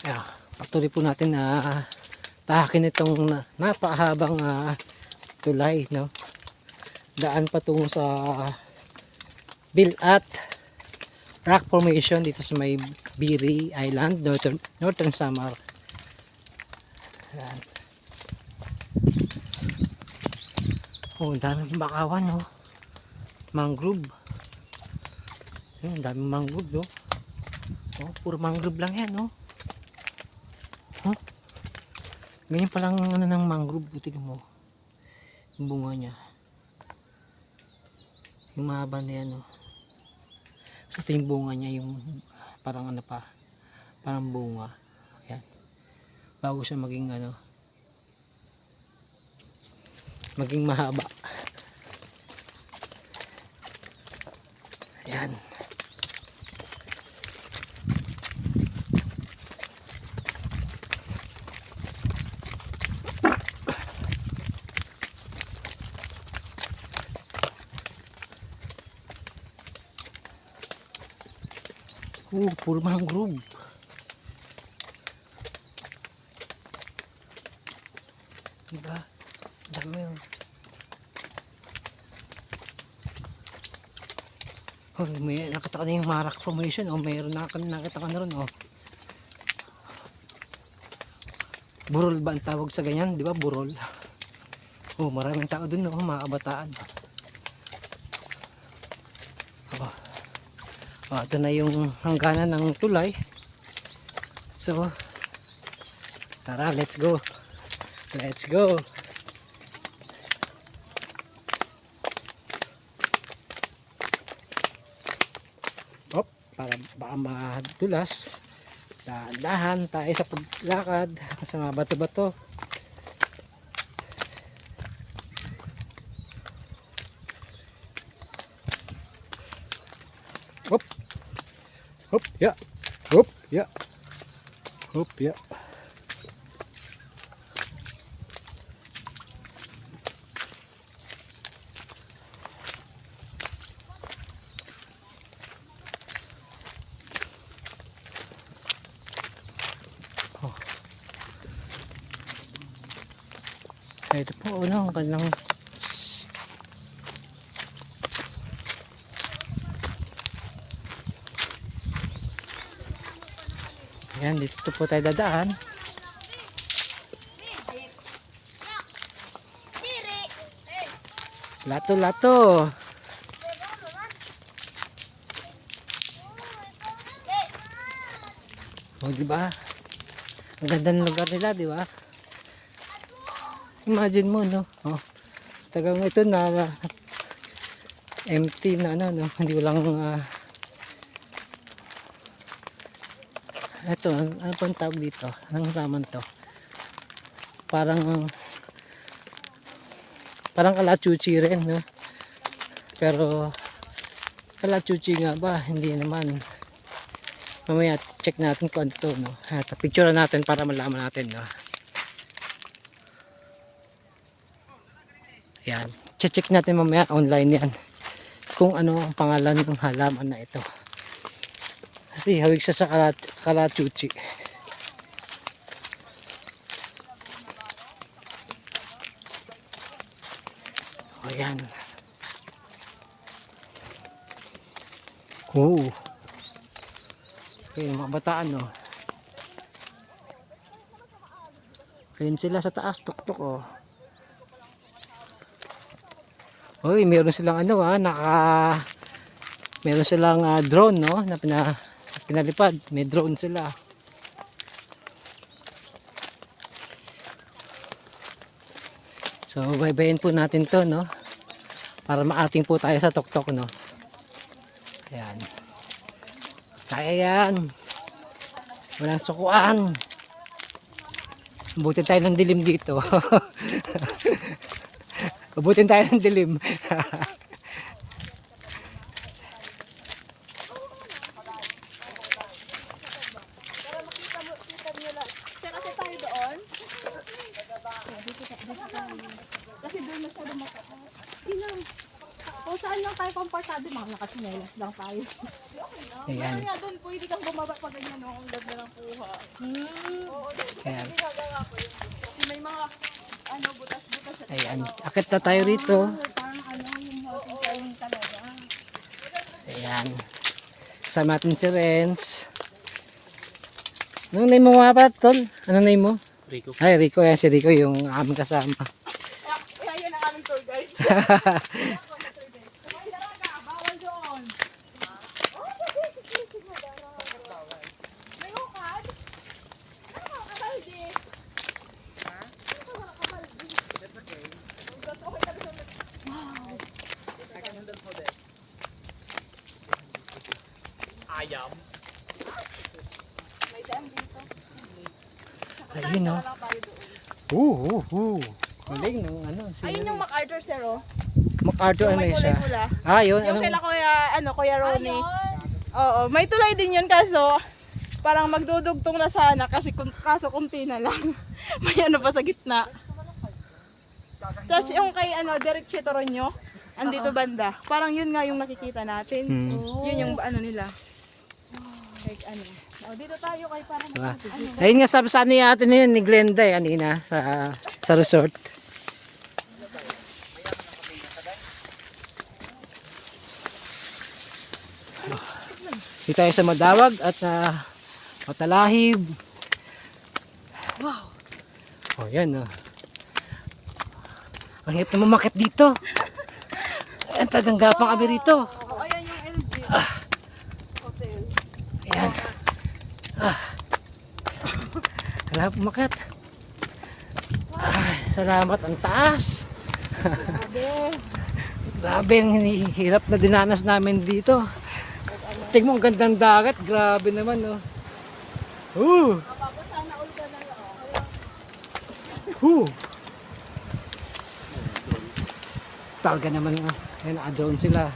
Yeah, patuloy po natin na tahakin itong napakahabang tulay, no? Daan patungo sa Bilat Rock Formation dito sa may Biri Island, Northern Samar. Ayan. Oh, daming bakawan, no? Mangrove. Ayan, daming mangrove, no? Oh, puro mangrove lang yan, no? Oh, ganyan palang ano ng mangrove, tignan mo. Yung bunga niya. Yung mahaba na yan, no? So, ito yung bunga niya, yung parang ano pa, parang bunga. Ayan. Bago siya maging ano, maging mahaba. Ayan. Puro mangrove. Diba? Dami yun. Oh, may nakita ka na yung Marak Formation. Oh, mayroon nakita ka na rin. Oh. Burol ba ang tawag sa ganyan? Di ba? Burol. Oh, maraming tao dun. Oh, mga kabataan. Oh. Oh, ito na yung hangganan ng tulay. So, tara, let's go. Let's go. Hop, para baka madulas. Dahan tayo sa paglakad sa mga bato-bato. Hop. Hop, ya. Hop, ya. Hop, ya. Oh. Ito po, ano, ang kanilang ayan, dito po tayo dadaan. Lato-lato. Oh, diba? Ang ganda ng lugar nila, diba? Imagine mo, no? Oh, tagang ito na empty na ano, no? Hindi ko lang ito, ano pang tawag dito? Anong laman to? Parang kalachuchi rin, no? Pero kalachuchi nga ba? Hindi naman. Mamaya check natin kung ano to, no? Picture natin para malaman natin, no? Yan. Check natin mamaya online yan. Kung ano ang pangalan ng halaman na ito. Kasi hawig siya sa kalachuchi. O yan. Oh. Okay, mga bataan, no. Ayun sila sa taas, tuktok, oh. Uy, meron silang ano, meron silang drone, no, na pinalipad. May drone sila. So, baybayin po natin to, no, para maating po tayo sa tuktok, no. Ayan. Kaya yan. Walang sukuan. Abutin tayo ng dilim dito. Abutin tayo ng dilim. Kasi doon masyado mataas. Kung saan lang tayo komportable, mga nakasinelas lang tayo. Ayan. Kaya doon pwede kang bumaba pa ganyan, no? Ang ganda ng kuha. Ayan. May mga butas-butas. Ayan. Akit na tayo rito. Parang yung housing talaga. Ayan. Sama natin si Renz. Anong name mo mga pat, tol? Anong name mo? Rico. Ay, Rico. Yan si Rico yung aming kasama. Kaya yan ang aming tour guide. Bawal doon. May ukad? Ano mga kabaldi? Ayam. May dam dito. Ayun, no? Wala tayo doon. Galing nung ano. Ayun yung MacArthur, sir, oh. MacArthur, Yung ano may yun siya? kulay-pula. Ah, yun. Yung Anong, kila Kuya Ronnie. Oo, may tulay din yun kaso parang magdudugtong na sana kasi kaso kunti na lang. May ano pa sa gitna. Tapos yung kay Derek Chitoronyo, andito banda. Parang yun nga yung nakikita natin. Yun yung ano nila. Like ano. Oh, dito tayo kay para diba? Ayun nga sabi sa ni ate na yun, ni Glenda eh, kanina sa resort. Dito tayo sa Madawag at Matalahib. Wow! Oh, yan oh. Ang hirap na mamakit dito. Ayan, talagang gapang kami rito. Oh, ayan yung LG Hotel. Ayan. Harap umakit. Ay, salamat. Ang taas. Grabe ang hirap na dinanas namin dito. Tingnan mo ang gandang dagat. Grabe naman, no. Mababasa na ulit na lang. Talaga naman, ayan, naka-drone sila.